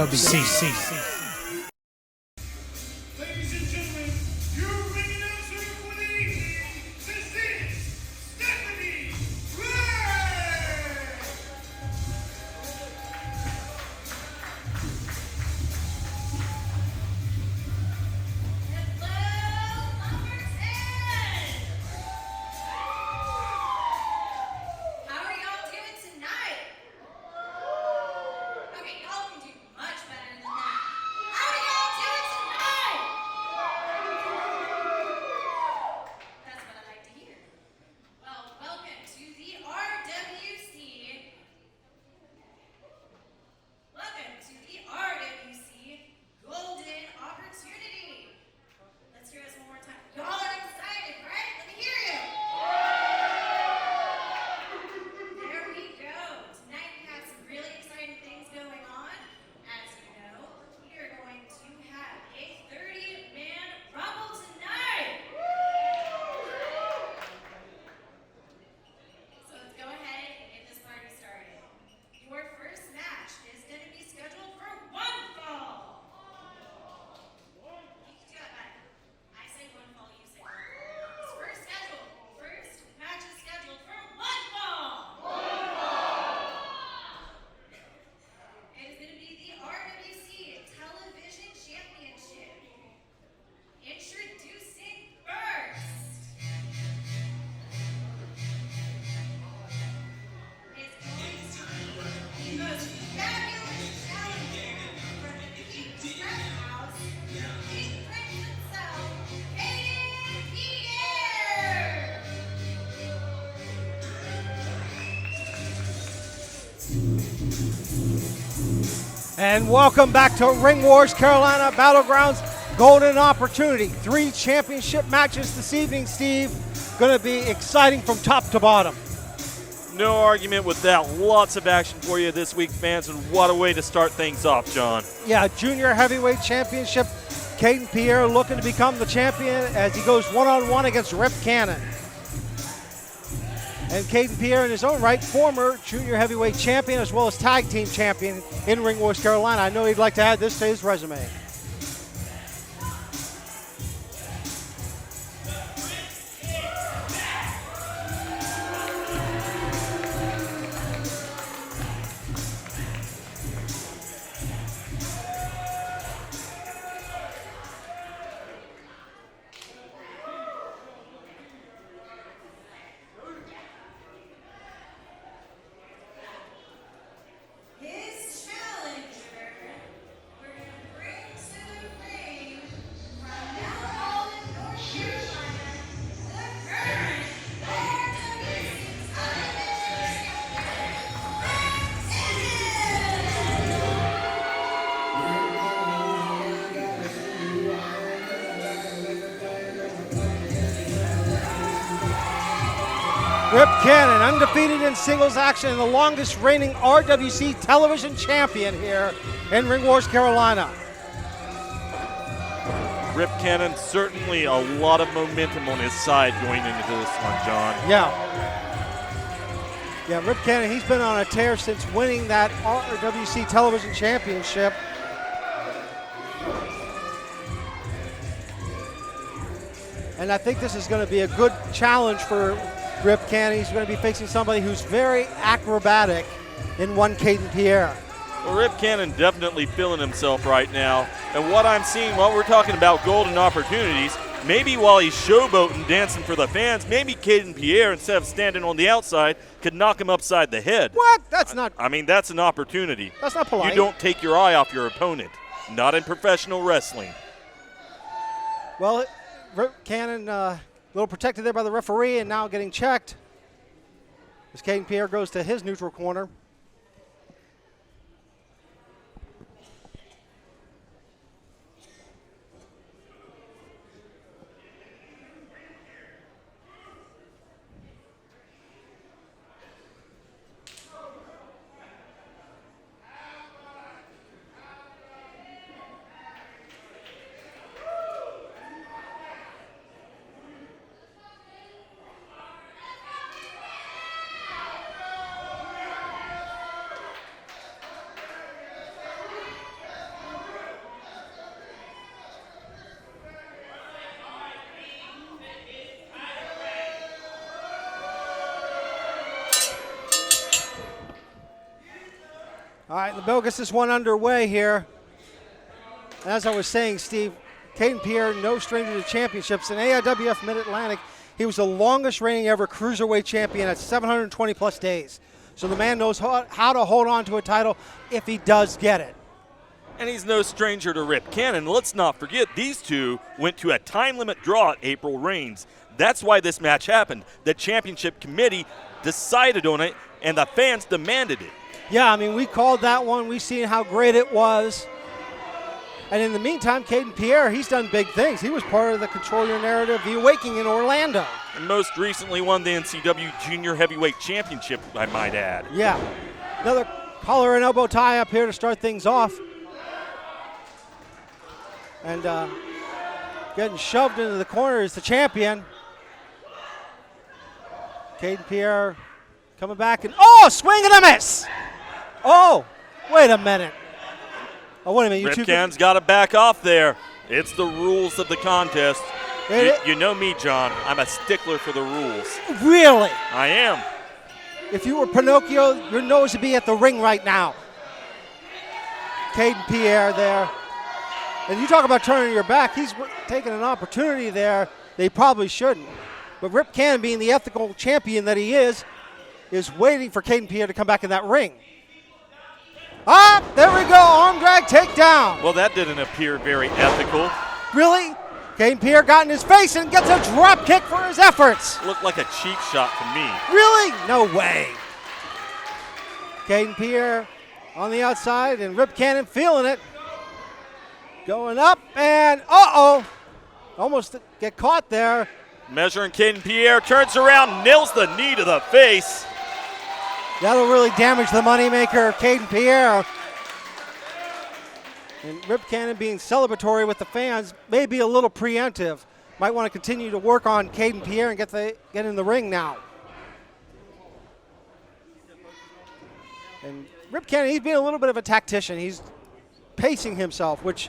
RWC. Ladies and gentlemen, your ring announcer for the evening, this is Stephanie Ray! Hello, Lumberton! How are y'all doing tonight? Okay, y'all can do much better than that. How are y'all doing tonight? That's what I like to hear. Well, welcome to the RWC. Welcome to the RWC Golden Opportunity. Let's hear this one more time. Y'all are excited, right? Let me hear you. There we go. Tonight we have some really exciting things going on. As you know, we are going to have a 30-man rumble tonight. So let's go ahead and get this party started. Your first match is going to be scheduled for one fall. You can do that better. I say one fall, you say one fall. It's first match is scheduled for one fall. It is going to be the RWC Television Championship. Introducing first is going to be the most fabulous challenger from the Pink Express House, the Pink Prince himself, Kaydin Pierre. And welcome back to Ring Wars Carolina BattleGrounds Golden Opportunity. 3 championship matches this evening, Steve. Going to be exciting from top to bottom. No argument with that. Lots of action for you this week, fans, and what a way to start things off, John. Yeah, Junior Heavyweight Championship. Kaydin Pierre looking to become the champion as he goes one-on-one against Rip Cannon. And Kaydin Pierre, in his own right, former Junior Heavyweight Champion as well as Tag Team Champion in Ring Wars Carolina. I know he'd like to add this to his resume. His challenger, we're going to bring to the ring from Mount Olive, North Carolina, the current RWC Television Rip Cannon, undefeated in singles action and the longest reigning RWC television champion here in Ring Wars Carolina. Rip Cannon, certainly a lot of momentum on his side going into this one, John. Yeah, Rip Cannon, he's been on a tear since winning that RWC television championship. And I think this is going to be a good challenge for Rip Cannon. He's going to be facing somebody who's very acrobatic in one Kaydin Pierre. Well, Rip Cannon definitely feeling himself right now. And what I'm seeing while we're talking about golden opportunities, maybe while he's showboating, dancing for the fans, maybe Kaydin Pierre, instead of standing on the outside, could knock him upside the head. What? That's not. I mean, that's an opportunity. That's not polite. You don't take your eye off your opponent. Not in professional wrestling. Well, Rip Cannon, a little protected there by the referee and now getting checked. As Kaydin Pierre goes to his neutral corner. All right, the Bill gets this one underway here. As I was saying, Steve, Kaydin Pierre, no stranger to championships. In AIWF Mid-Atlantic, he was the longest reigning ever cruiserweight champion at 720 plus days. So the man knows how to hold on to a title if he does get it. And he's no stranger to Rip Cannon. Let's not forget, these two went to a time limit draw at April Reigns. That's why this match happened. The championship committee decided on it, and the fans demanded it. Yeah, I mean, we called that one. We've seen how great it was. And in the meantime, Kaydin Pierre, he's done big things. He was part of the Control Your Narrative, The Awakening in Orlando. And most recently won the NCW Junior Heavyweight Championship, I might add. Yeah. Another collar and elbow tie up here to start things off. And getting shoved into the corner is the champion. Kaydin Pierre coming back and, swing and a miss! Oh, wait a minute. Oh, wait a minute. Rip Cannon's got to back off there. It's the rules of the contest. You know me, John. I'm a stickler for the rules. Really? I am. If you were Pinocchio, your nose would be at the ring right now. Kaydin Pierre there. And you talk about turning your back, he's taking an opportunity there that he probably shouldn't. But Rip Cannon, being the ethical champion that he is waiting for Kaydin Pierre to come back in that ring. There we go, arm drag takedown. Well, that didn't appear very ethical. Really? Kaydin Pierre got in his face and gets a drop kick for his efforts. Looked like a cheap shot to me. Really? No way. Kaydin Pierre on the outside and Rip Cannon feeling it. Going up and almost get caught there. Measuring Kaydin Pierre, turns around, nails the knee to the face. That'll really damage the moneymaker, Kaydin Pierre. And Rip Cannon being celebratory with the fans, may be a little preemptive. Might want to continue to work on Kaydin Pierre and get in the ring now. And Rip Cannon, he's being a little bit of a tactician. He's pacing himself, which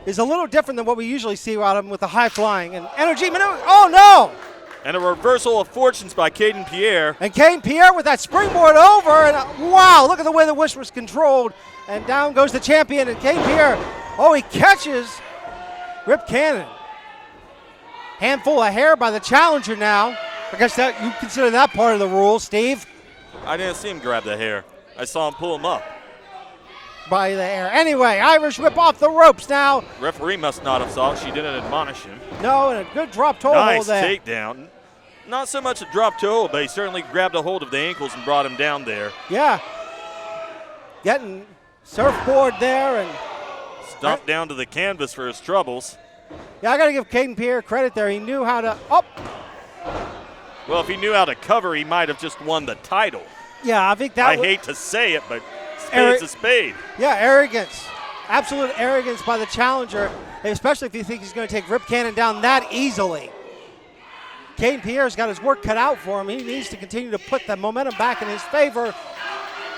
is a little different than what we usually see out of him with the high flying and energy maneuver. Oh no! And a reversal of fortunes by Kaydin Pierre. And Kaydin Pierre with that springboard over, and wow, look at the way the wish was controlled. And down goes the champion, and Kaydin Pierre, he catches Rip Cannon. Handful of hair by the challenger now. I guess that you consider that part of the rules, Steve. I didn't see him grab the hair. I saw him pull him up. By the hair. Anyway, Irish whip off the ropes now. Referee must not have saw it. She didn't admonish him. No, and a good drop toe nice hold there. Nice takedown. Not so much a drop toe hold, but he certainly grabbed a hold of the ankles and brought him down there. Yeah. Getting surfboard there and stomped down to the canvas for his troubles. Yeah, I got to give Kaydin Pierre credit there. He knew how to Well, if he knew how to cover, he might have just won the title. Yeah, I think that I hate to say it, but spade's a spade. Yeah, arrogance. Absolute arrogance by the challenger, especially if you think he's going to take Rip Cannon down that easily. Kaydin Pierre's got his work cut out for him. He needs to continue to put the momentum back in his favor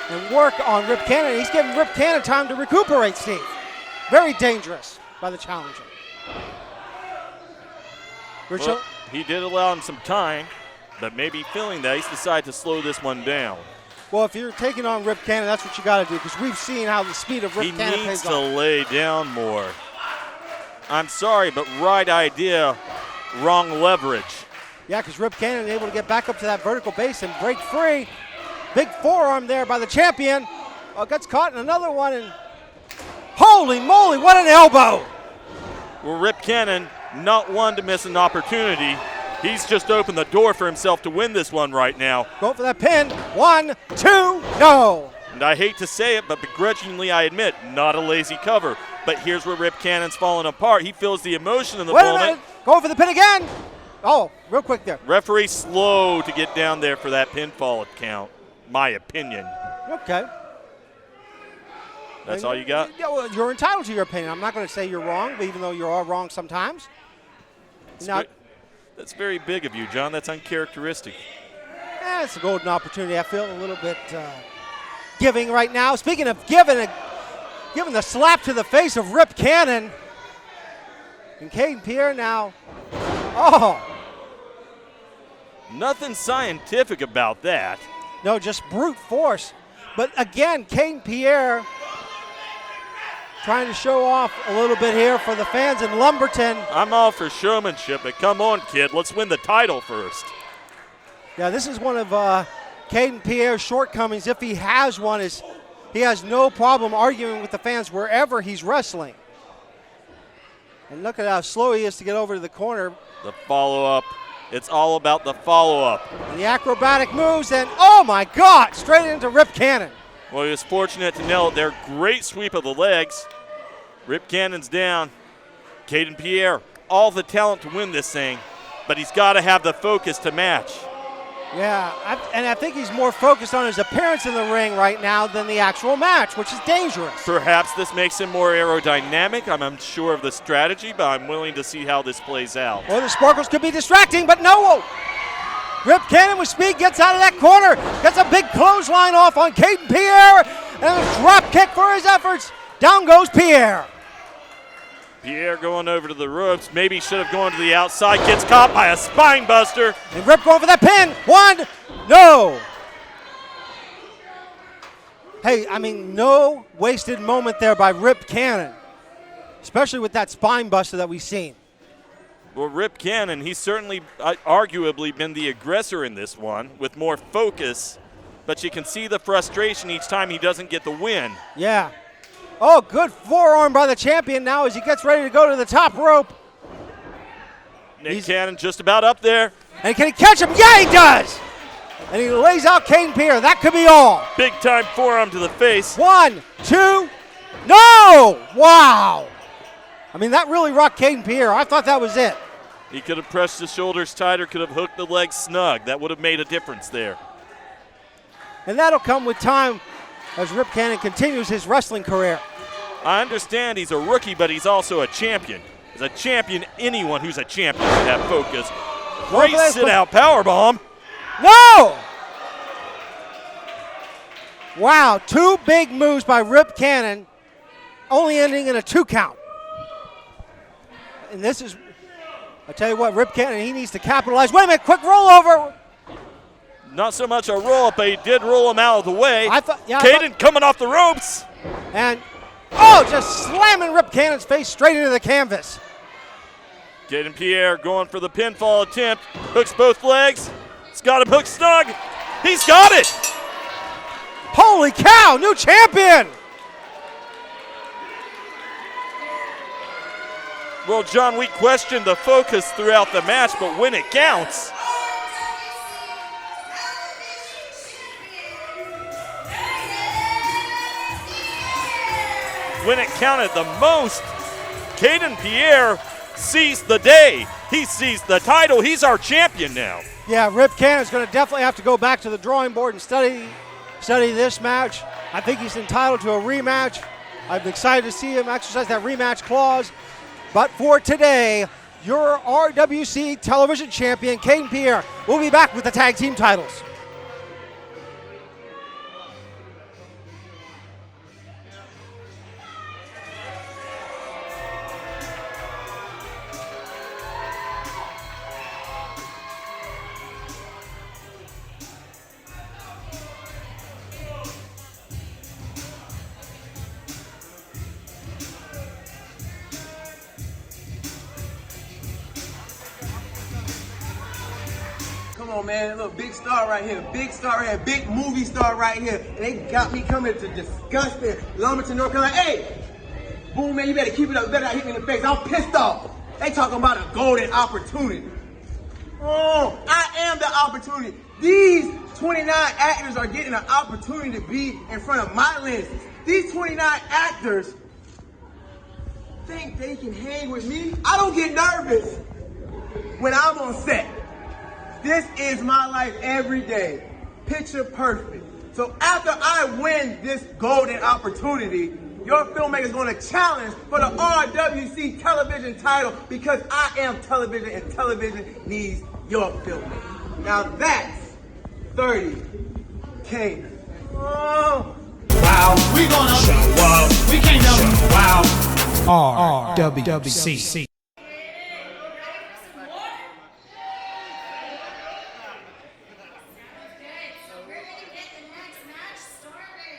and work on Rip Cannon. He's giving Rip Cannon time to recuperate, Steve. Very dangerous by the challenger. Well, he did allow him some time, but maybe feeling that, he's decided to slow this one down. Well, if you're taking on Rip Cannon, that's what you got to do, because we've seen how the speed of Rip Cannon pays off. He needs to lay down more. I'm sorry, but right idea, wrong leverage. Yeah, because Rip Cannon able to get back up to that vertical base and break free. Big forearm there by the champion. Gets caught in another one, and holy moly, what an elbow! Well, Rip Cannon, not one to miss an opportunity. He's just opened the door for himself to win this one right now. Go for that pin. 1, 2, no! And I hate to say it, but begrudgingly I admit, not a lazy cover. But here's where Rip Cannon's falling apart. He feels the emotion in the moment. Wait a minute. Going for the pin again. Oh, real quick there. Referee slow to get down there for that pinfall count, my opinion. Okay. That's all you got? Yeah, well, you're entitled to your opinion. I'm not going to say you're wrong, but even though you are wrong sometimes. That's very big of you, John. That's uncharacteristic. It's a golden opportunity. I feel a little bit giving right now. Speaking of giving the slap to the face of Rip Cannon. And Kaydin Pierre now. Oh. Nothing scientific about that. No, just brute force. But again, Kaydin Pierre trying to show off a little bit here for the fans in Lumberton. I'm all for showmanship, but come on, kid. Let's win the title first. Yeah, this is one of Kaydin Pierre's shortcomings, if he has one, is he has no problem arguing with the fans wherever he's wrestling. And look at how slow he is to get over to the corner. The follow-up. It's all about the follow-up. And the acrobatic moves, and oh my God, straight into Rip Cannon. Well, he was fortunate to nail it there. Great sweep of the legs. Rip Cannon's down. Kaydin Pierre, all the talent to win this thing, but he's got to have the focus to match. Yeah, and I think he's more focused on his appearance in the ring right now than the actual match, which is dangerous. Perhaps this makes him more aerodynamic. I'm unsure of the strategy, but I'm willing to see how this plays out. Or the sparkles could be distracting, but no. Rip Cannon with speed gets out of that corner, gets a big clothesline off on Kaydin Pierre, and a drop kick for his efforts. Down goes Pierre. Pierre going over to the ropes. Maybe he should have gone to the outside. Gets caught by a spine buster. And Rip going for that pin. One, no. Hey, I mean, no wasted moment there by Rip Cannon, especially with that spine buster that we've seen. Well, Rip Cannon, he's certainly arguably been the aggressor in this one with more focus, but you can see the frustration each time he doesn't get the win. Yeah. Oh, good forearm by the champion now as he gets ready to go to the top rope. Nick Cannon just about up there. And can he catch him? Yeah, he does. And he lays out Kaydin Pierre. That could be all. Big time forearm to the face. 1, 2, no! Wow. I mean, that really rocked Kaydin Pierre. I thought that was it. He could have pressed the shoulders tighter, could have hooked the legs snug. That would have made a difference there. And that'll come with time as Rip Cannon continues his wrestling career. I understand he's a rookie, but he's also a champion. As a champion, anyone who's a champion should have focus. Great sit-out powerbomb. No! Wow, 2 big moves by Rip Cannon, only ending in a 2 count. And this is, I tell you what, Rip Cannon, he needs to capitalize. Wait a minute, quick rollover. Not so much a roll-up, but he did roll him out of the way. Yeah, Kaydin coming off the ropes. And, oh, just slamming Rip Cannon's face straight into the canvas. Kaydin Pierre going for the pinfall attempt. Hooks both legs. He's got him hooked snug. He's got it. Holy cow, new champion. Well, John, we questioned the focus throughout the match, but when it counts. When it counted the most, Kaydin Pierre seized the day. He seized the title. He's our champion now. Yeah, Rip Cannon's going to definitely have to go back to the drawing board and study this match. I think he's entitled to a rematch. I'm excited to see him exercise that rematch clause. But for today, your RWC television champion, Kaydin Pierre, will be back with the tag team titles. Come on, man. Look, big star right here. Big star right here. Big movie star right here. And they got me coming to disgusting Lumberton, North Carolina. Hey, boom, man, you better keep it up. You better not hit me in the face. I'm pissed off. They talking about a golden opportunity. Oh, I am the opportunity. These 29 actors are getting an opportunity to be in front of my lenses. These 29 actors think they can hang with me. I don't get nervous when I'm on set. This is my life every day. Picture perfect. So after I win this golden opportunity, your filmmaker is going to challenge for the RWC television title because I am television and television needs your filmmaker. Now that's 30K. Oh. Wow, we gonna show up. We can't show wow. RWC. So we're gonna get the next match started.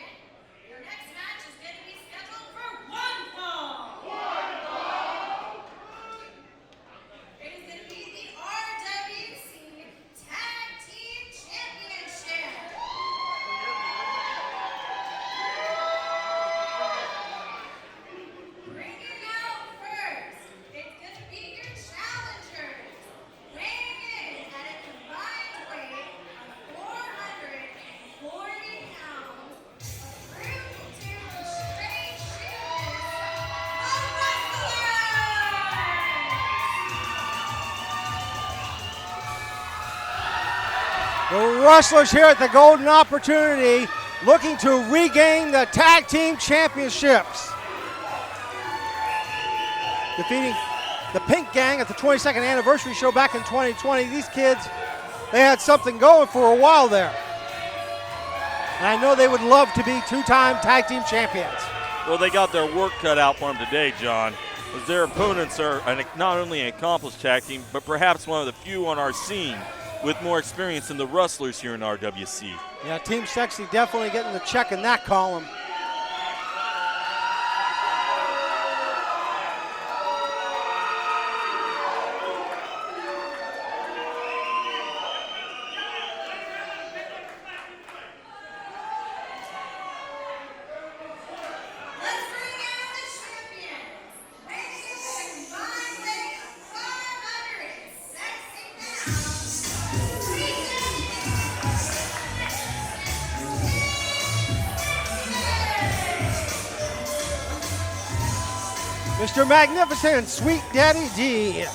The Wrestlers here at the golden opportunity, looking to regain the tag team championships. Defeating the Pink Gang at the 22nd anniversary show back in 2020. These kids, they had something going for a while there. And I know they would love to be two-time tag team champions. Well, they got their work cut out for them today, John, as their opponents are not only an accomplished tag team, but perhaps one of the few on our scene with more experience than the Wrestlers here in RWC. Yeah, Team Sexxxy definitely getting the check in that column. Let's bring out the champions. Ready to combine weight 560 pounds. Mr. Magnificent and Sweet Daddy D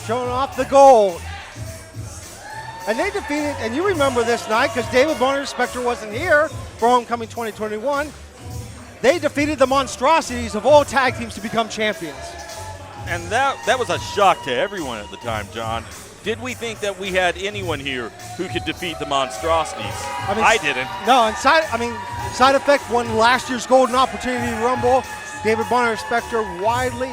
showing off the gold. And they defeated, and you remember this night because David Bonner Spector wasn't here for Homecoming 2021. They defeated the monstrosities of all tag teams to become champions. And that was a shock to everyone at the time, John. Did we think that we had anyone here who could defeat the monstrosities? I didn't. No, and Side Effect won last year's Golden Opportunity Rumble. David Bonner Spector wisely,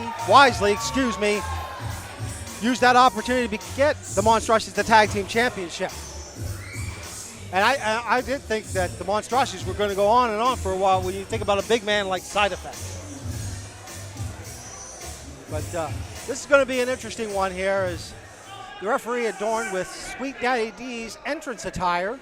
used that opportunity to get the monstrosities the tag team championship. And I did think that the monstrosities were going to go on and on for a while when you think about a big man like Side Effect. But this is going to be an interesting one here as the referee adorned with Sweet Daddy D's entrance attire.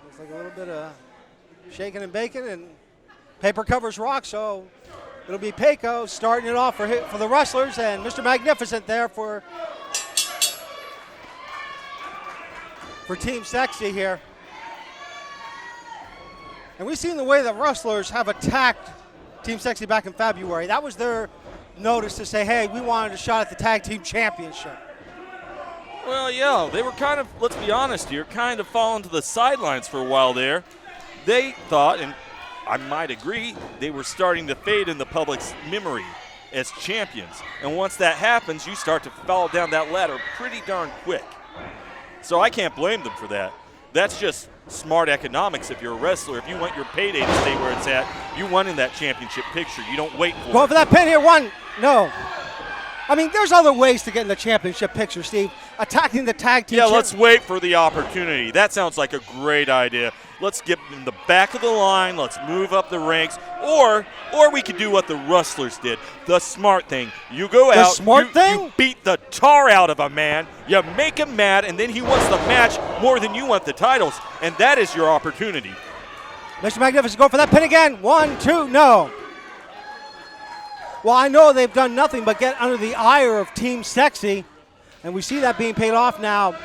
Looks like a little bit of shaking and baking, and paper covers rock, so it'll be Pecos starting it off for the Wrestlers, and Mr. Magnificent there for Team Sexxxy here. And we've seen the way that Wrestlers have attacked Team Sexxxy back in February. That was their notice to say, hey, we wanted a shot at the tag team championship. Well, yeah, they were kind of, let's be honest here, kind of falling to the sidelines for a while there. They thought, and I might agree, they were starting to fade in the public's memory as champions. And once that happens, you start to fall down that ladder pretty darn quick. So I can't blame them for that. That's just smart economics if you're a wrestler. If you want your payday to stay where it's at, you want in that championship picture. You don't wait for Going it. for that pin here, one. No. I mean, there's other ways to get in the championship picture, Steve. Attacking the tag team. Yeah, let's wait for the opportunity. That sounds like a great idea. Let's get in the back of the line. Let's move up the ranks. Or we could do what the Wrestlers did. The smart thing. You go out. Smart thing? You beat the tar out of a man. You make him mad, and then he wants the match more than you want the titles. And that is your opportunity. Mr. Magnificent go for that pin again. 1, 2, no. Well, I know they've done nothing but get under the ire of Team Sexxxy, and we see that being paid off now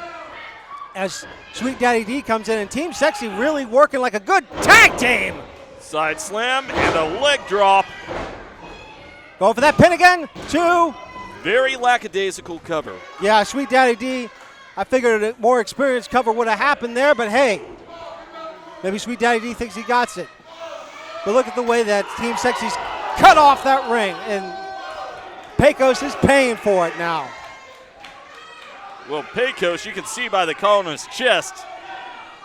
as Sweet Daddy D comes in, and Team Sexxxy really working like a good tag team. Side slam and a leg drop. Go for that pin again. 2. Very lackadaisical cover. Yeah, Sweet Daddy D, I figured a more experienced cover would have happened there, but hey, maybe Sweet Daddy D thinks he got it. But look at the way that Team Sexxxy's cut off that ring, and Pecos is paying for it now. Well, Pecos, you can see by the call on his chest,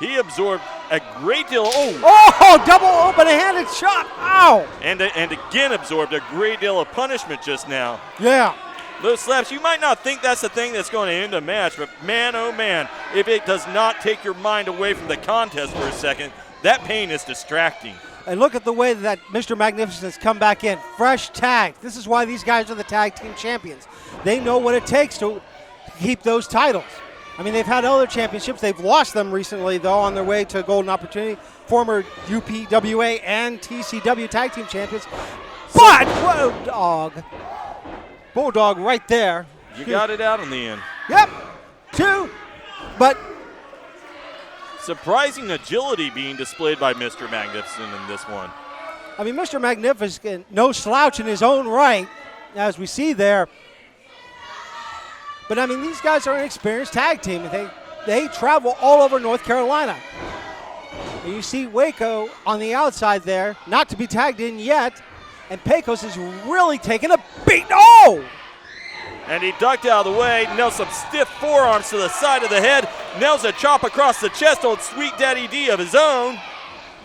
he absorbed a great deal. Oh, double open-handed shot. Ow. And again absorbed a great deal of punishment just now. Yeah. Those slaps, you might not think that's the thing that's going to end a match, but man, oh man, if it does not take your mind away from the contest for a second, that pain is distracting. And look at the way that Mr. Magnificent's come back in. Fresh tag. This is why these guys are the tag team champions. They know what it takes to keep those titles. I mean, they've had other championships. They've lost them recently, though, on their way to Golden Opportunity. Former UPWA and TCW tag team champions. But, whoa, dog. Bulldog right there. You got it out in the end. Yep. 2. But Surprising agility being displayed by Mr. Magnificent in this one. I mean, Mr. Magnificent, no slouch in his own right, as we see there. But I mean, these guys are an experienced tag team. They travel all over North Carolina. And you see Waco on the outside there, not to be tagged in yet. And Pecos is really taking a beat. Oh! And he ducked out of the way, nails some stiff forearms to the side of the head, nails a chop across the chest on Sweet Daddy D of his own.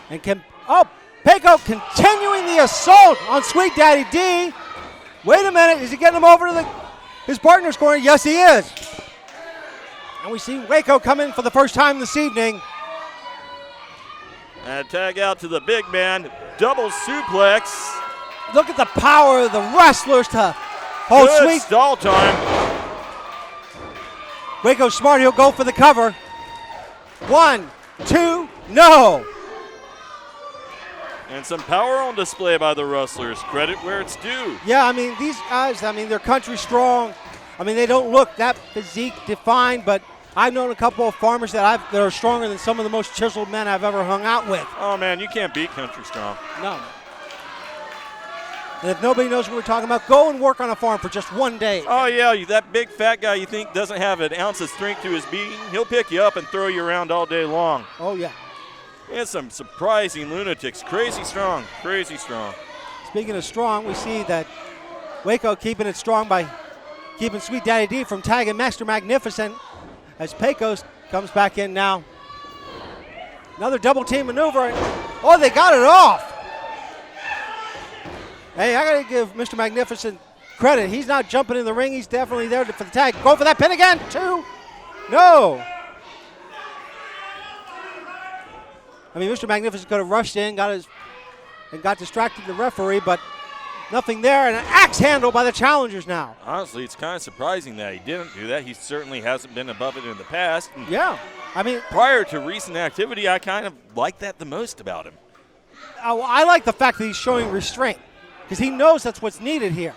And Peco continuing the assault on Sweet Daddy D. Wait a minute, is he getting him over to his partner's corner? Yes, he is. And we see Waco come in for the first time this evening. And tag out to the big man, double suplex. Look at the power of the Wrestlers to hold Good Sweet. stall time. Waco's smart, he'll go for the cover. 1, 2, no. And some power on display by the Wrestlers. Credit where it's due. Yeah, I mean, these guys, they're country strong. I mean, they don't look that physique defined, but I've known a couple of farmers that are stronger than some of the most chiseled men I've ever hung out with. Oh, man, you can't beat country strong. No. And if nobody knows what we're talking about, go and work on a farm for just one day. Oh, yeah, that big fat guy you think doesn't have an ounce of strength to his being, he'll pick you up and throw you around all day long. Oh, yeah. And some surprising lunatics. Crazy strong, crazy strong. Speaking of strong, we see that Waco keeping it strong by keeping Sweet Daddy D from tagging Master Magnificent as Pecos comes back in now. Another double team maneuver. Oh, they got it off. Hey, I got to give Mr. Magnificent credit. He's not jumping in the ring. He's definitely there for the tag. Go for that pin again. 2. No. I mean, Mr. Magnificent could have rushed in, got distracted the referee, but nothing there. And an axe handle by the challengers now. Honestly, it's kind of surprising that he didn't do that. He certainly hasn't been above it in the past. And Yeah. I mean, prior to recent activity, I kind of like that the most about him. I like the fact that he's showing restraint because he knows that's what's needed here.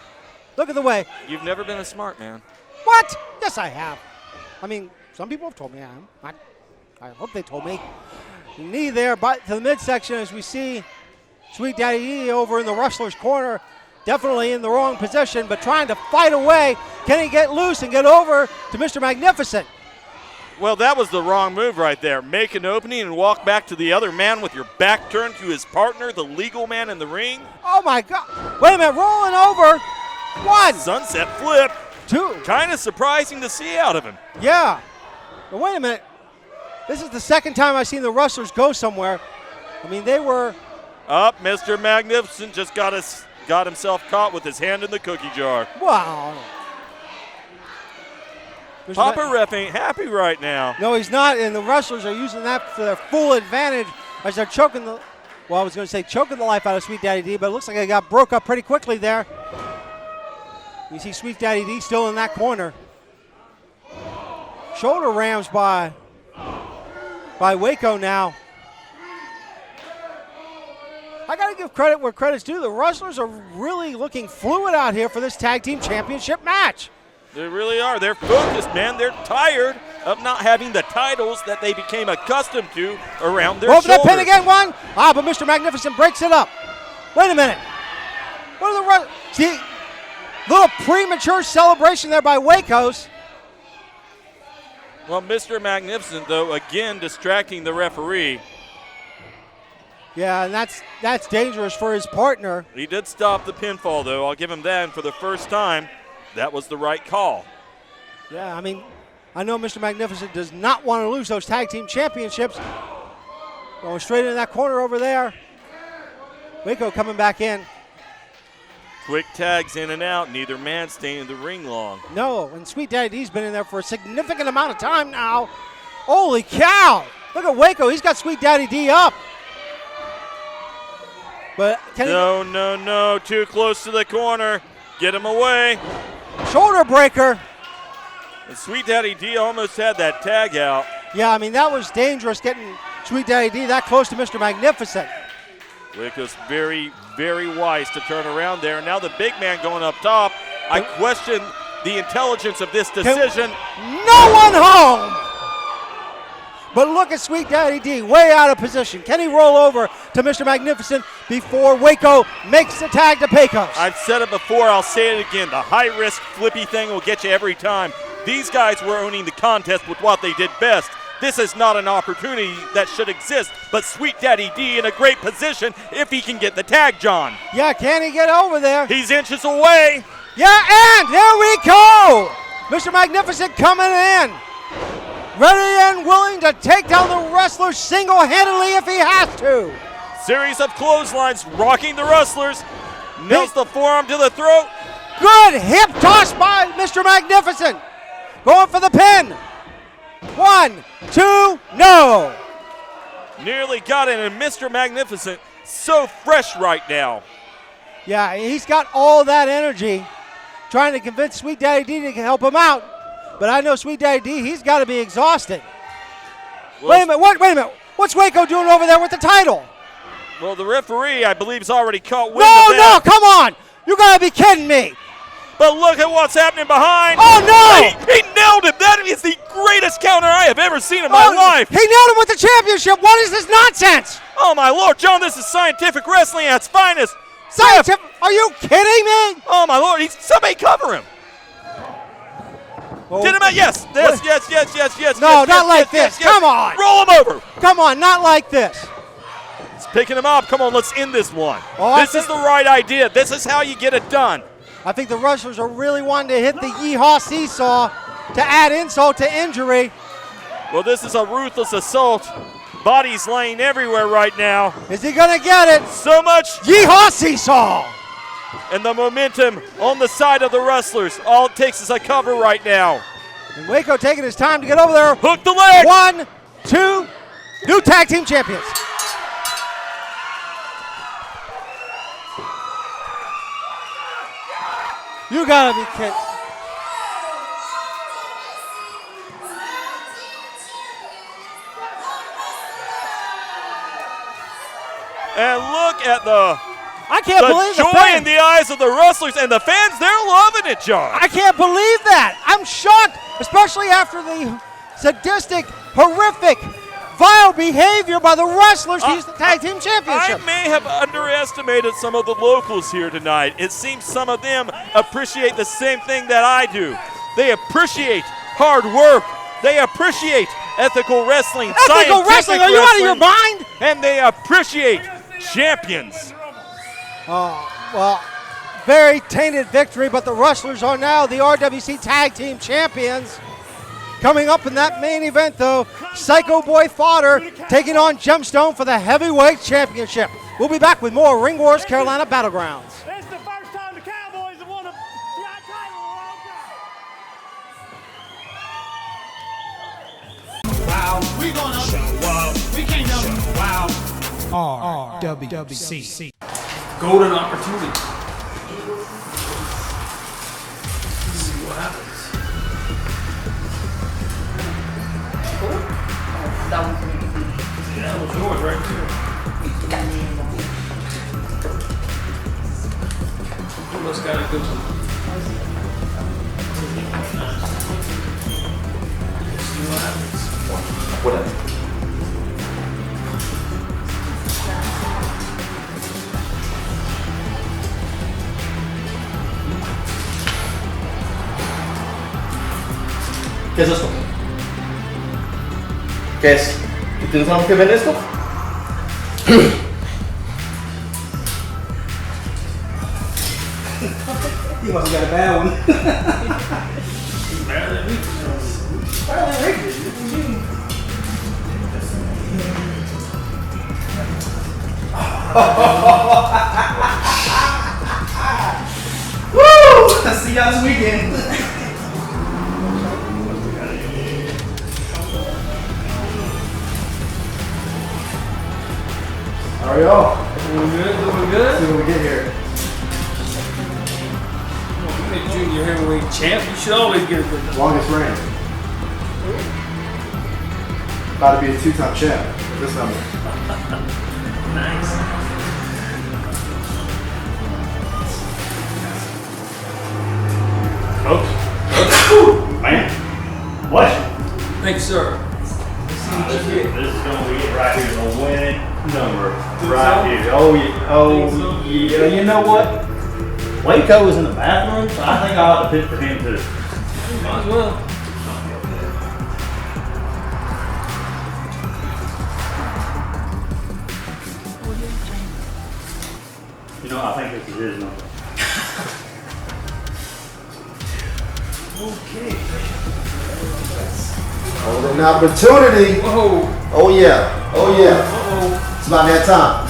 Look at the way. You've never been a smart man. What? Yes, I have. I mean, some people have told me I am. I hope they told me. Knee there to the midsection as we see Sweet Daddy D over in the Wrestler's corner. Definitely in the wrong position, but trying to fight away. Can he get loose and get over to Mr. Magnificent? Well, that was the wrong move right there. Make an opening and walk back to the other man with your back turned to his partner, the legal man in the ring. Oh, my God. Wait a minute. Rolling over. 1. Sunset flip. 2. Kind of surprising to see out of him. Yeah. But wait a minute. This is the second time I've seen the Wrestlers go somewhere. I mean, they were. Up, Mr. Magnificent just got himself caught with his hand in the cookie jar. Wow. Papa Ref ain't happy right now. No, he's not, and the Wrestlers are using that for their full advantage as they're choking the life out of Sweet Daddy D, but it looks like they got broke up pretty quickly there. You see Sweet Daddy D still in that corner. Shoulder rams by Waco now. I got to give credit where credit's due. The Wrestlers are really looking fluid out here for this tag team championship match. They really are. They're focused, man. They're tired of not having the titles that they became accustomed to around their shoulders. That pin again, 1. But Mr. Magnificent breaks it up. Wait a minute. What are the see? Little premature celebration there by Waco's. Well, Mr. Magnificent, though, again distracting the referee. Yeah, and that's dangerous for his partner. He did stop the pinfall, though. I'll give him that. And for the first time, that was the right call. Yeah, I mean, I know Mr. Magnificent does not want to lose those tag team championships. Going straight in that corner over there. Waco coming back in. Quick tags in and out. Neither man staying in the ring long. No, and Sweet Daddy D's been in there for a significant amount of time now. Holy cow. Look at Waco. He's got Sweet Daddy D up. But No. Too close to the corner. Get him away. Shoulder breaker. And Sweet Daddy D almost had that tag out. Yeah, I mean, that was dangerous getting Sweet Daddy D that close to Mr. Magnificent. Waco's very, very wise to turn around there. And now the big man going up top. I question the intelligence of this decision. No one home! But look at Sweet Daddy D, way out of position. Can he roll over to Mr. Magnificent before Waco makes the tag to Pecos? I've said it before, I'll say it again. The high-risk flippy thing will get you every time. These guys were owning the contest with what they did best. This is not an opportunity that should exist, but Sweet Daddy D in a great position if he can get the tag, John. Yeah, can he get over there? He's inches away. Yeah, and there we go! Mr. Magnificent coming in. Ready and willing to take down the Wrestlers single-handedly if he has to. Series of clotheslines rocking the Wrestlers. Nails the forearm to the throat. Good hip toss by Mr. Magnificent. Going for the pin. 1, 2, no. Nearly got it, and Mr. Magnificent so fresh right now. Yeah, he's got all that energy trying to convince Sweet Daddy D to help him out. But I know Sweet Daddy D, he's got to be exhausted. Well, wait a minute. What's Waco doing over there with the title? Well, the referee, I believe, has already caught wind of that. No, come on. You got to be kidding me. But look at what's happening behind. Oh, no. He nailed him. That is the greatest counter I have ever seen in my life. He nailed him with the championship. What is this nonsense? Oh, my Lord, John, this is scientific wrestling at its finest. Scientific? Are you kidding me? Oh, my Lord, somebody cover him. Oh. Did him out? Yes. No, not like this. Come on. Roll him over. Come on, not like this. He's picking him up. Come on, let's end this one. Oh, this is the right idea. This is how you get it done. I think the Wrestlers are really wanting to hit the yeehaw seesaw to add insult to injury. Well, this is a ruthless assault. Bodies laying everywhere right now. Is he going to get it? So much Yeehaw seesaw. and the momentum on the side of the Wrestlers. All it takes is a cover right now. And Waco taking his time to get over there. Hook the leg. 1, 2, new tag team champions. You gotta be kidding. And look at the I can't believe the joy fans. in the eyes of the Wrestlers and the fans. They're loving it, John. I can't believe that. I'm shocked, especially after the sadistic, horrific, vile behavior by the Wrestlers to use the tag team championship. I may have underestimated some of the locals here tonight. It seems some of them appreciate the same thing that I do. They appreciate hard work. They appreciate ethical wrestling. Ethical wrestling? Are you out of your mind? And they appreciate champions. Well, very tainted victory, but the Wrestlers are now the RWC Tag Team Champions. Coming up in that main event, though, Psycho Boy Fodder taking on Gemstone for the Heavyweight Championship. We'll be back with more Ring Wars Carolina Battlegrounds. It's the first time the Cowboys have won a title in a long time. Wow, we gonna show up. We can't show wow. RWC. Golden opportunity. Let's see what happens. That was yours right there. You must got a good one. Let's see what happens. Whatever. ¿Qué es esto? ¿Qué es? ¿Tú tienes algo que ver en esto? You must have got a bad one. Better than me. Better than Ricky. What do you mean? Woo! I'll see y'all this weekend. How are y'all? Doing good, doing good. See when we get here. You made junior heavyweight champ. You should always get a good one. Longest reign. About to be a 2-time champ. This number. Nice. Coach. Man. What? Thank you, sir. This is going to be it right here. The winning number. Right here. Oh, yeah. Oh, yeah. You know what? Waco was in the bathroom, so I think I ought to pick for him too. Might as well. You know, I think this is his number. Okay. Golden opportunity. Whoa. Oh yeah. Oh yeah. Uh-oh. It's about that time.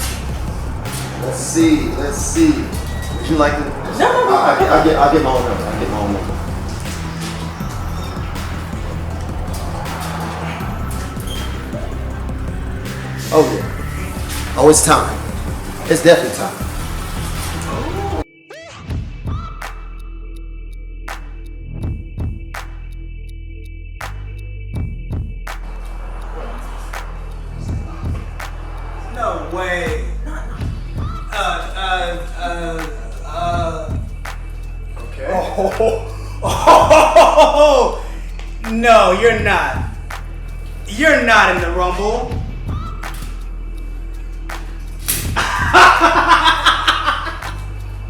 Let's see. Let's see. Would you like to? No. I'll get my own number. I'll get my own number. Oh yeah. Oh, it's time. It's definitely time. No way. Okay. Oh, no, you're not. You're not in the Rumble.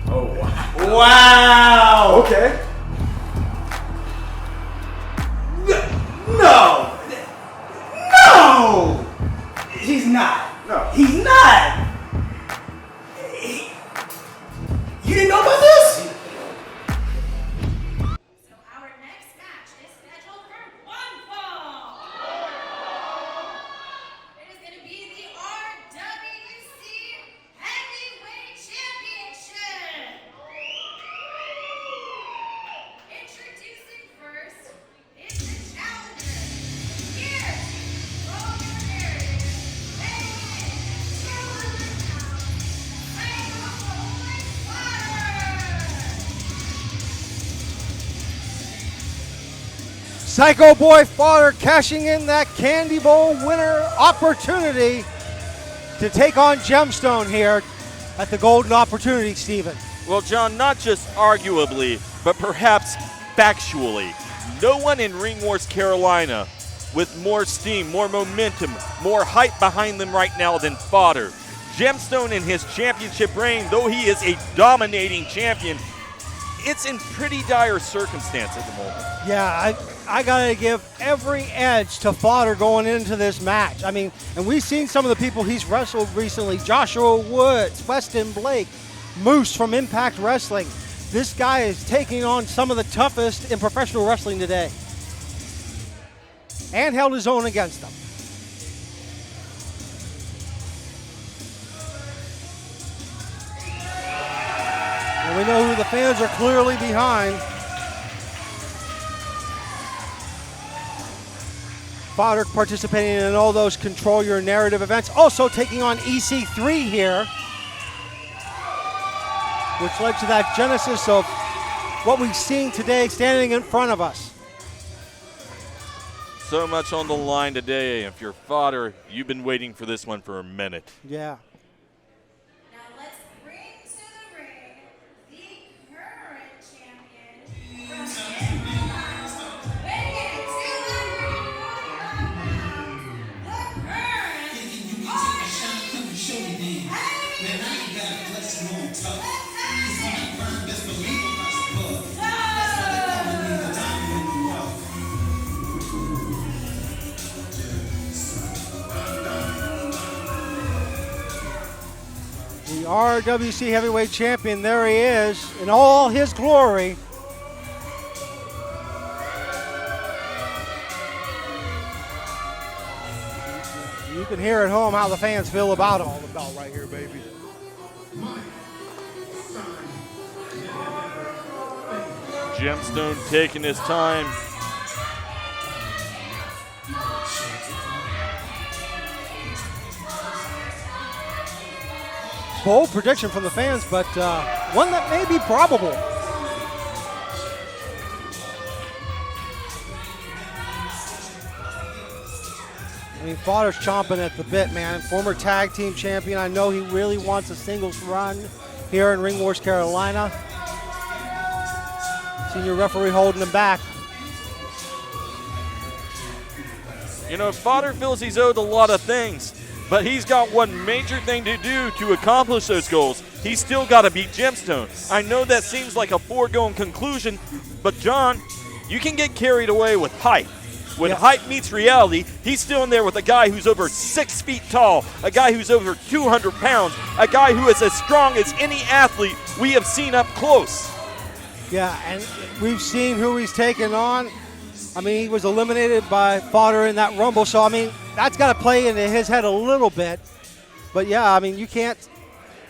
Oh wow. Wow. Okay. No. No. He's not. No. He's not. You didn't know about this? So our next match is scheduled for one fall. It is going to be the RWC Heavyweight Championship. Introducing first is the challenger. Here, roll your narrative. Weighing in 200 pounds, Psycho Boy Fodder cashing in that Candy Bowl winner opportunity to take on Gemstone here at the Golden Opportunity, Steven. Well, John, not just arguably, but perhaps factually, no one in Ring Wars Carolina with more steam, more momentum, more hype behind them right now than Fodder. Gemstone in his championship reign, though he is a dominating champion, it's in pretty dire circumstance at the moment. Yeah, I gotta give every edge to Fodder going into this match. I mean, and we've seen some of the people he's wrestled recently: Joshua Woods, Weston Blake, Moose from Impact Wrestling. This guy is taking on some of the toughest in professional wrestling today, and held his own against them. And we know who the fans are clearly behind. Fodder participating in all those Control Your Narrative events. Also taking on EC3 here, which led to that genesis of what we've seen today standing in front of us. So much on the line today. If you're Fodder, you've been waiting for this one for a minute. Yeah. Now let's bring to the ring the current champion from Carolina, weighing in at 245 pounds, the current RWC Heavyweight The RWC Heavyweight Champion, there he is in all his glory. You can hear at home how the fans feel about him. All the belt right here, baby. Gemstone taking his time. Bold prediction from the fans, but one that may be probable. I mean, Fodder's chomping at the bit, man. Former tag team champion. I know he really wants a singles run here in Ring Wars Carolina. Senior referee holding him back. You know, Fodder feels he's owed a lot of things, but he's got one major thing to do to accomplish those goals. He's still got to beat Gemstone. I know that seems like a foregone conclusion, but John, you can get carried away with hype. When hype meets reality, he's still in there with a guy who's over 6 feet tall, a guy who's over 200 pounds, a guy who is as strong as any athlete we have seen up close. Yeah, and we've seen who he's taken on. I mean, he was eliminated by Fodder in that Rumble, so, I mean, that's got to play into his head a little bit. But, yeah, I mean, you can't.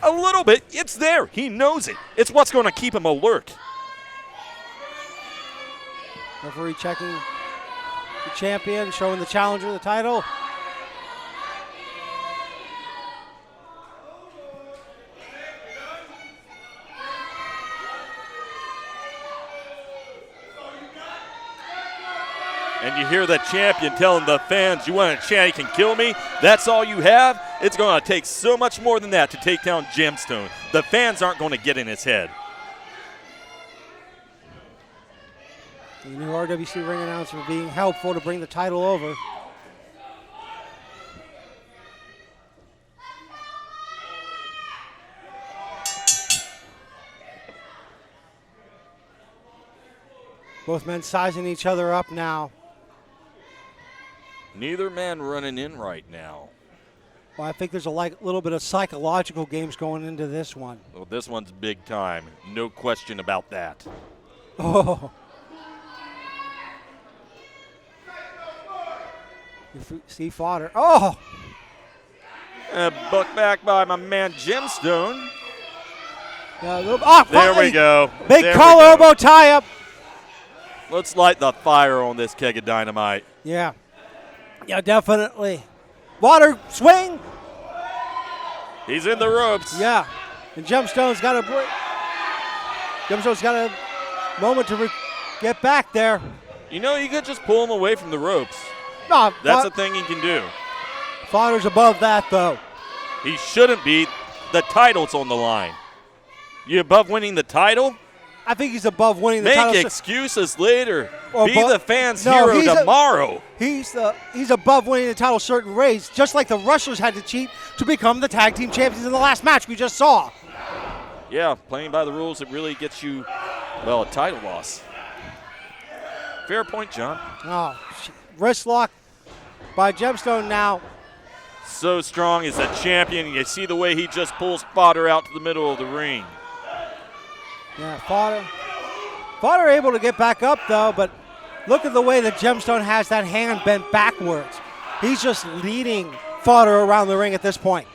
A little bit. It's there. He knows it. It's what's going to keep him alert. Referee checking the champion, showing the challenger the title. And you hear the champion telling the fans, you want to chant, he can kill me? That's all you have? It's going to take so much more than that to take down Gemstone. The fans aren't going to get in his head. The new RWC ring announcer being helpful to bring the title over. Both men sizing each other up now. Neither man running in right now. Well, I think there's a little bit of psychological games going into this one. Well, this one's big time. No question about that. Oh. You see Fodder. Oh! Buck back by my man Gemstone. There we go. Big collar elbow tie up. Let's light the fire on this keg of dynamite. Yeah. Yeah, definitely. Water swing. He's in the ropes. Yeah. And Gemstone's got a break. Gemstone's got a moment to get back there. You know, you could just pull him away from the ropes. No, that's a thing he can do. Fodder's above that, though. He shouldn't be. The title's on the line. You above winning the title? I think he's above winning the title. Make excuses later. Be the fans' hero tomorrow. He's above winning the title certain ways, just like the Wrestlers had to cheat to become the tag team champions in the last match we just saw. Yeah, playing by the rules, it really gets you, well, a title loss. Fair point, John. Oh, wrist lock by Gemstone now. So strong as a champion. You see the way he just pulls Fodder out to the middle of the ring. Yeah, Fodder able to get back up, though, but look at the way that Gemstone has that hand bent backwards. He's just leading Fodder around the ring at this point.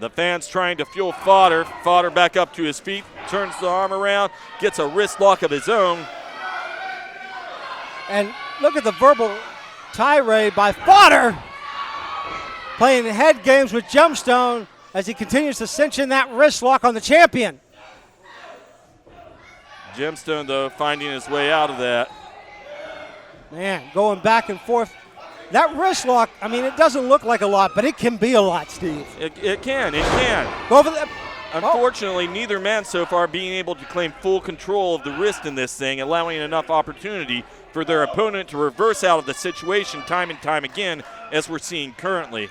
The fans trying to fuel Fodder. Fodder back up to his feet, turns the arm around, gets a wrist lock of his own. And look at the verbal tirade by Fodder, playing head games with Gemstone as he continues to cinch in that wrist lock on the champion. Gemstone, though, finding his way out of that. Man, going back and forth. That wrist lock, I mean, it doesn't look like a lot, but it can be a lot, Steve. It can. Go for that. Unfortunately, neither man so far being able to claim full control of the wrist in this thing, allowing enough opportunity for their opponent to reverse out of the situation time and time again, as we're seeing currently.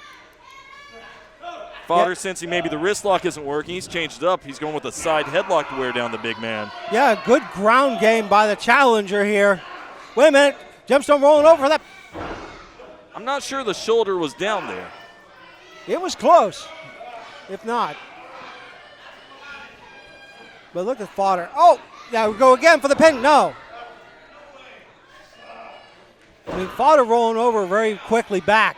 Fodder, sensing maybe the wrist lock isn't working, he's changed it up. He's going with a side headlock to wear down the big man. Yeah, good ground game by the challenger here. Wait a minute. Gemstone rolling over that. I'm not sure the shoulder was down there. It was close, if not. But look at Fodder. Oh, yeah, we go again for the pin. No. I mean, Fodder rolling over very quickly back.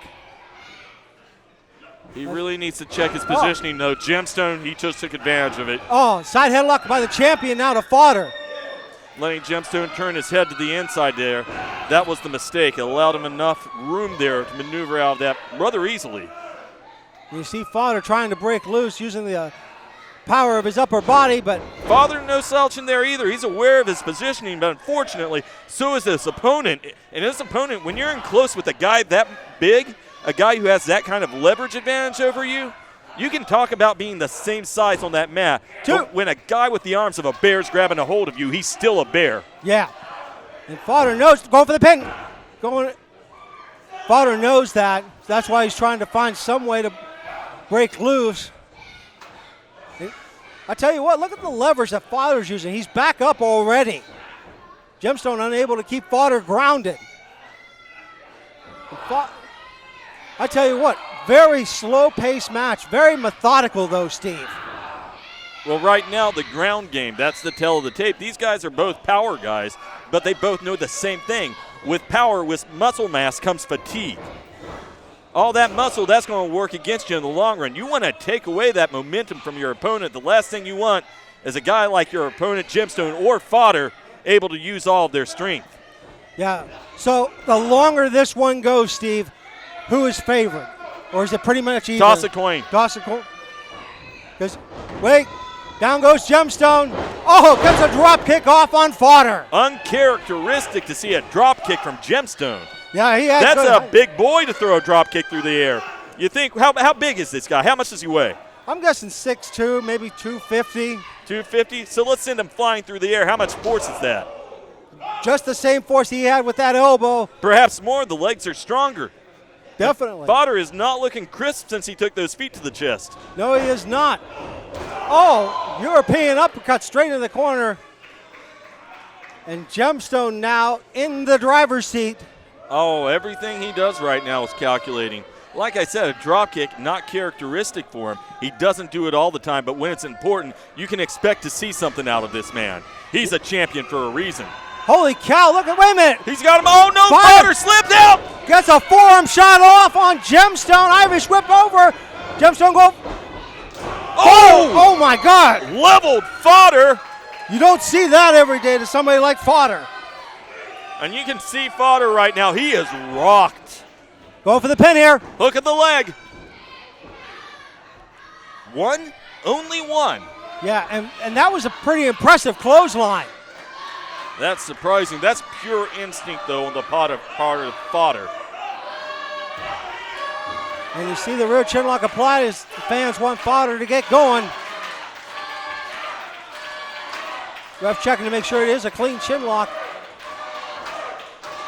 He really needs to check his positioning, though. Gemstone, he just took advantage of it. Oh, side headlock by the champion now to Fodder. Letting Gemstone turn his head to the inside there. That was the mistake. It allowed him enough room there to maneuver out of that rather easily. You see Fodder trying to break loose using the power of his upper body, but Fodder no slouch in there either. He's aware of his positioning, but unfortunately, so is his opponent. And his opponent, when you're in close with a guy that big, a guy who has that kind of leverage advantage over you, You can talk about being the same size on that mat, but when a guy with the arms of a bear is grabbing a hold of you, he's still a bear. Yeah. And Fodder knows, going for the pin. Fodder knows that. That's why he's trying to find some way to break loose. I tell you what, look at the levers that Fodder's using. He's back up already. Gemstone unable to keep Fodder grounded. I tell you what, very slow-paced match. Very methodical, though, Steve. Well, right now, the ground game, that's the tell of the tape. These guys are both power guys, but they both know the same thing. With power, with muscle mass comes fatigue. All that muscle, that's going to work against you in the long run. You want to take away that momentum from your opponent. The last thing you want is a guy like your opponent, Gemstone or Fodder, able to use all of their strength. Yeah, so the longer this one goes, Steve, who is favored? Or is it pretty much even? Toss a coin. Toss a coin. Wait, down goes Gemstone. Oh, gets a drop kick off on Fodder. Uncharacteristic to see a drop kick from Gemstone. Yeah, he has. That's a big boy to throw a drop kick through the air. You think, how big is this guy? How much does he weigh? I'm guessing 6'2", maybe 250. 250? So let's send him flying through the air. How much force is that? Just the same force he had with that elbow. Perhaps more. The legs are stronger. Definitely. Fodder is not looking crisp since he took those feet to the chest. No, he is not. Oh, European uppercut straight in the corner. And Gemstone now in the driver's seat. Oh, everything he does right now is calculating. Like I said, a drop kick, not characteristic for him. He doesn't do it all the time, but when it's important, you can expect to see something out of this man. He's a champion for a reason. Holy cow, look at, wait a minute. He's got him, oh no, Fodder slipped out. Gets a forearm shot off on Gemstone. Irish whip over. Gemstone go. Oh my God. Leveled Fodder. You don't see that every day to somebody like Fodder. And you can see Fodder right now. He is rocked. Going for the pin here. Look at the leg. One, only one. Yeah, and that was a pretty impressive clothesline. That's surprising. That's pure instinct, though, on the part of Fodder. And you see the rear chin lock applied as the fans want Fodder to get going. Ref checking to make sure it is a clean chin lock.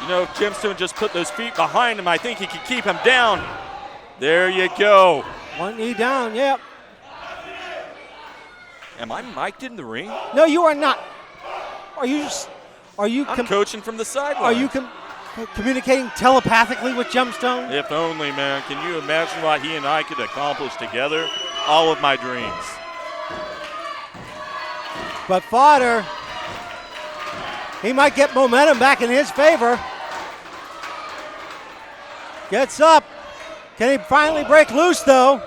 You know, if Gemstone just put those feet behind him, I think he could keep him down. There you go. One knee down, yep. Am I mic'd in the ring? No, you are not. Are you I'm coaching from the sideline. Are you communicating telepathically with Gemstone? If only, man. Can you imagine what he and I could accomplish together? All of my dreams. But Fodder, he might get momentum back in his favor. Gets up. Can he finally break loose, though?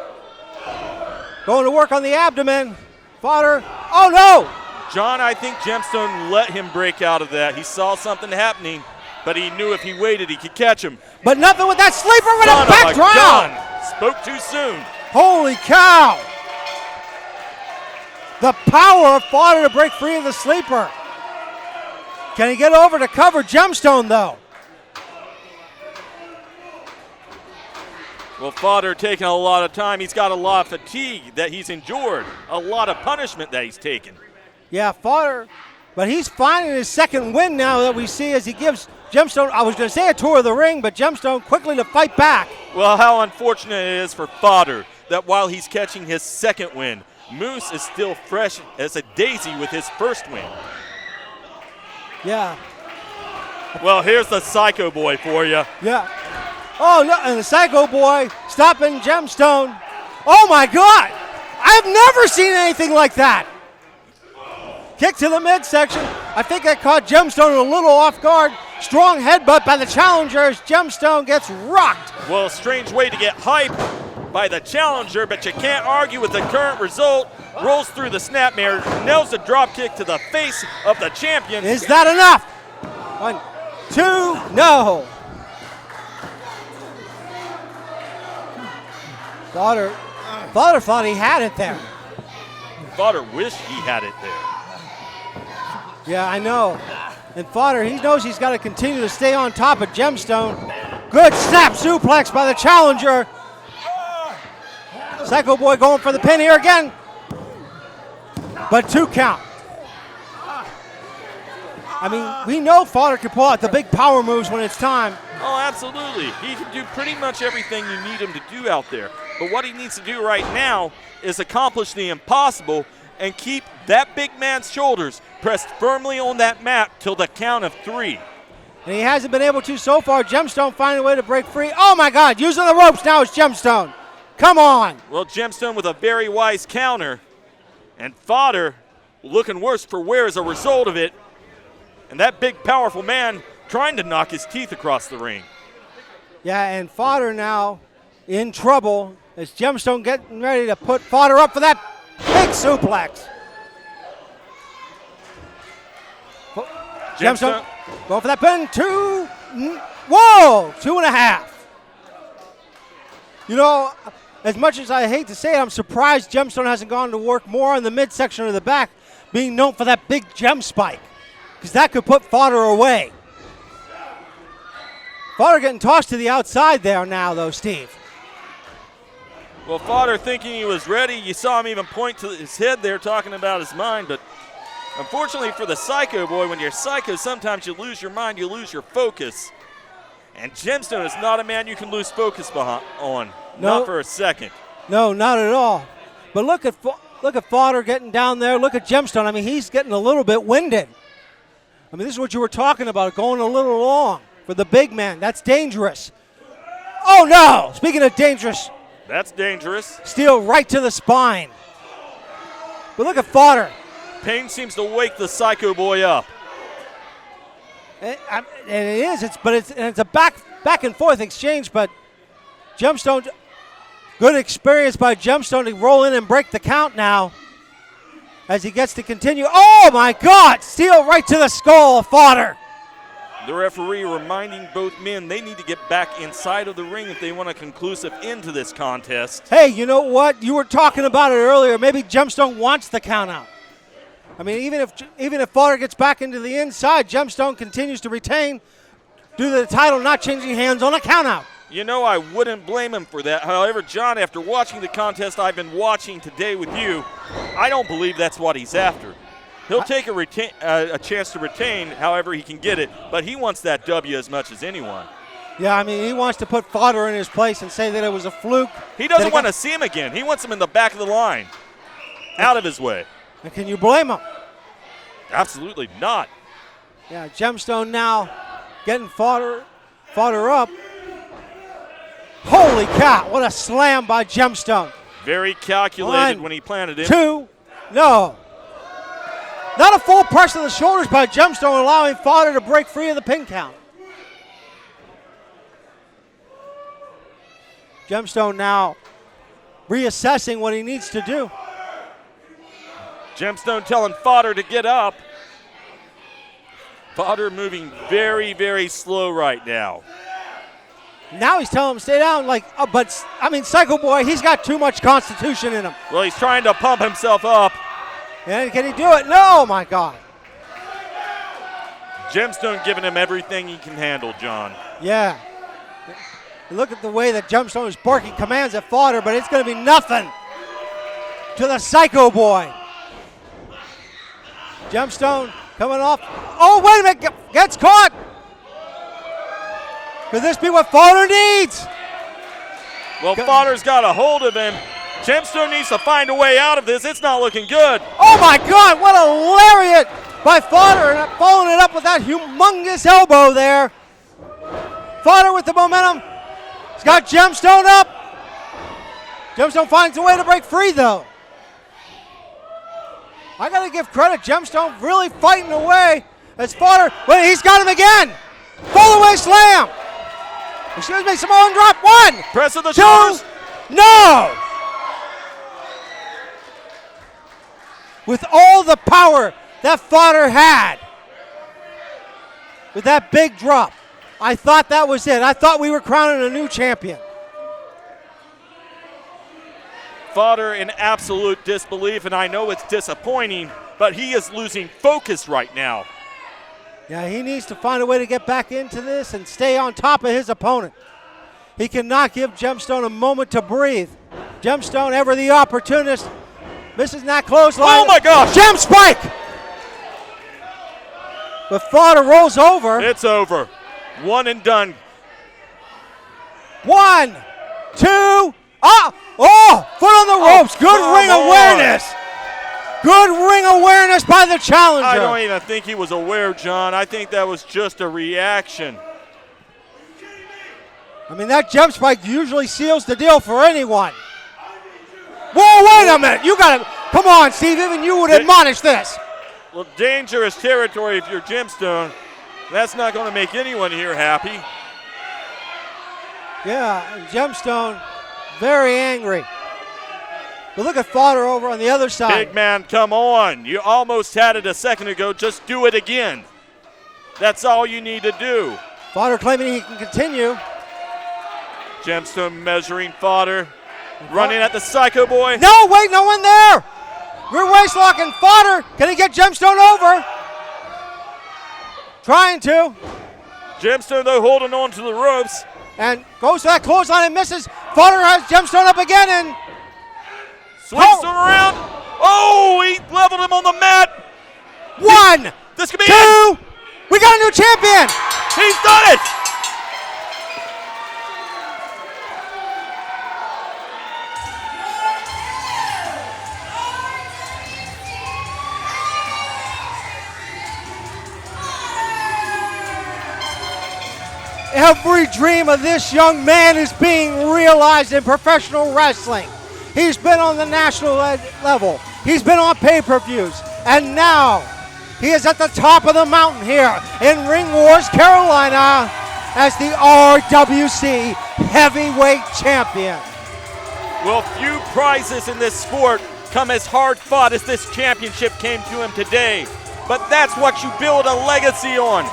Going to work on the abdomen. Fodder, oh no! John, I think Gemstone let him break out of that. He saw something happening, but he knew if he waited, he could catch him. But nothing with that sleeper with a backdrop. Spoke too soon. Holy cow! The power of Fodder to break free of the sleeper. Can he get over to cover Gemstone, though? Well, Fodder taking a lot of time. He's got a lot of fatigue that he's endured, a lot of punishment that he's taken. Yeah, Fodder, but he's finding his second win now that we see as he gives Gemstone, I was going to say a tour of the ring, but Gemstone quickly to fight back. Well, how unfortunate it is for Fodder that while he's catching his second win, Moose is still fresh as a daisy with his first win. Yeah. Well, here's the Psycho Boy for you. Yeah. Oh, no, and the Psycho Boy stopping Gemstone. Oh, my God. I've never seen anything like that. Kick to the midsection. I think that caught Gemstone a little off guard. Strong headbutt by the challenger as Gemstone gets rocked. Well, a strange way to get hyped by the challenger, but you can't argue with the current result. Rolls through the snapmare, nails a drop kick to the face of the champion. Is that enough? 1, 2, no. Fodder thought he had it there. Fodder wished he had it there. Yeah, I know. And Fodder, he knows he's got to continue to stay on top of Gemstone. Good snap suplex by the challenger. Psycho Boy going for the pin here again. But 2 count. I mean, we know Fodder can pull out the big power moves when it's time. Oh, absolutely. He can do pretty much everything you need him to do out there. But what he needs to do right now is accomplish the impossible and keep that big man's shoulders pressed firmly on that mat till the count of 3. And he hasn't been able to so far. Gemstone finding a way to break free. Oh my God, using the ropes now is Gemstone. Come on. Well, Gemstone with a very wise counter. And Fodder looking worse for wear as a result of it. And that big, powerful man trying to knock his teeth across the ring. Yeah, and Fodder now in trouble as Gemstone getting ready to put Fodder up for that big suplex. Gemstone going for that pin. 2. Whoa, 2.5. You know, as much as I hate to say it, I'm surprised Gemstone hasn't gone to work more on the midsection of the back, being known for that big gem spike, because that could put Fodder away. Fodder getting tossed to the outside there now, though, Steve. Well, Fodder thinking he was ready. You saw him even point to his head there talking about his mind, but unfortunately for the Psycho Boy, when you're psycho, sometimes you lose your mind, you lose your focus. And Gemstone is not a man you can lose focus on, not for a second. No, not at all. But look at Fodder getting down there. Look at Gemstone. I mean, he's getting a little bit winded. I mean, this is what you were talking about, going a little long for the big man. That's dangerous. Oh, no. Speaking of dangerous. That's dangerous. Steel right to the spine. But look at Fodder. Pain seems to wake the Psycho Boy up. And it is. It's a back and forth exchange, but Gemstone, good experience by Gemstone to roll in and break the count now as he gets to continue. Oh, my God. Steel right to the skull of Fodder. The referee reminding both men they need to get back inside of the ring if they want a conclusive end to this contest. Hey, you know what? You were talking about it earlier. Maybe Gemstone wants the count out. I mean, even if Fodder gets back into the inside, Gemstone continues to retain due to the title not changing hands on a count out. You know, I wouldn't blame him for that. However, John, after watching the contest I've been watching today with you, I don't believe that's what he's after. He'll take a chance to retain however he can get it, but he wants that W as much as anyone. Yeah, I mean, he wants to put Fodder in his place and say that it was a fluke. He doesn't want to see him again. He wants him in the back of the line, out of his way. And can you blame him? Absolutely not. Yeah, Gemstone now getting Fodder up. Holy cow, what a slam by Gemstone. Very calculated 1, when he planted it. 2, no. Not a full press of the shoulders by Gemstone, allowing Fodder to break free of the pin count. Gemstone now reassessing what he needs to do. Gemstone telling Fodder to get up. Fodder moving very, very slow right now. Now he's telling him to stay down, but I mean, Psycho Boy, he's got too much constitution in him. Well, he's trying to pump himself up. And can he do it? No, my God. Gemstone giving him everything he can handle, John. Yeah. Look at the way that Gemstone is barking commands at Fodder, but it's going to be nothing to the Psycho Boy. Gemstone coming off. Oh, wait a minute. Gets caught. Could this be what Fodder needs? Well, Fodder's got a hold of him. Gemstone needs to find a way out of this. It's not looking good. Oh, my God. What a lariat by Fodder, and following it up with that humongous elbow there. Fodder with the momentum. He's got Gemstone up. Gemstone finds a way to break free, though. I got to give credit. Gemstone really fighting away as Fodder. Wait, he's got him again. Fall-away slam. Excuse me, Samoan drop. 1. Press of the 2. shoulders. No. With all the power that Fodder had, with that big drop, I thought that was it. I thought we were crowning a new champion. Fodder in absolute disbelief, and I know it's disappointing, but he is losing focus right now. Yeah, he needs to find a way to get back into this and stay on top of his opponent. He cannot give Gemstone a moment to breathe. Gemstone ever the opportunist. Misses that clothesline. Oh my gosh! Gem spike! But Fodder rolls over. It's over. One and done. 1, 2, foot on the ropes. Good ring awareness. Good ring awareness by the challenger. I don't even think he was aware, John. I think that was just a reaction. I mean, that gem spike usually seals the deal for anyone. Whoa, wait a minute. You got to, come on, Steve, even you would admonish this. Well, dangerous territory if you're Gemstone. That's not going to make anyone here happy. Yeah, and Gemstone very angry. But look at Fodder over on the other side. Big man, come on. You almost had it a second ago. Just do it again. That's all you need to do. Fodder claiming he can continue. Gemstone measuring Fodder. Running at the Psycho Boy. No, wait, no one there. Rear waist lock and Fodder. Can he get Gemstone over? Trying to. Gemstone, though, holding on to the ropes. And goes to that clothesline and misses. Fodder has Gemstone up again and swings him around. Oh, he leveled him on the mat. 1, this could be 2. it. We got a new champion. He's done it. Every dream of this young man is being realized in professional wrestling. He's been on the national level. He's been on pay-per-views. And now he is at the top of the mountain here in Ring Wars, Carolina as the RWC Heavyweight Champion. Well, few prizes in this sport come as hard fought as this championship came to him today. But that's what you build a legacy on.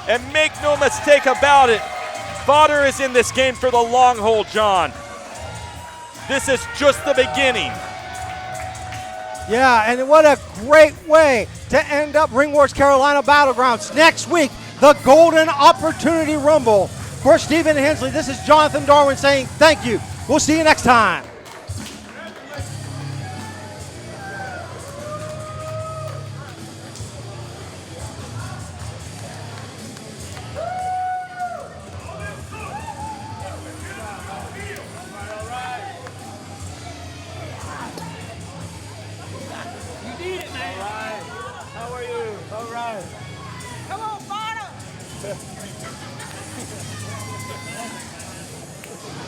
And make no mistake about it, Fodder is in this game for the long haul, John. This is just the beginning. Yeah, and what a great way to end up Ring Wars Carolina BattleGrounds. Next week, the Golden Opportunity Rumble. For Stephen Hensley, this is Jonathan Darwin saying thank you. We'll see you next time. Come on, Fodder!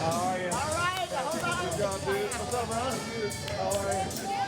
How are you? All right, hold on. Good job, dude. What's up, man? How are you?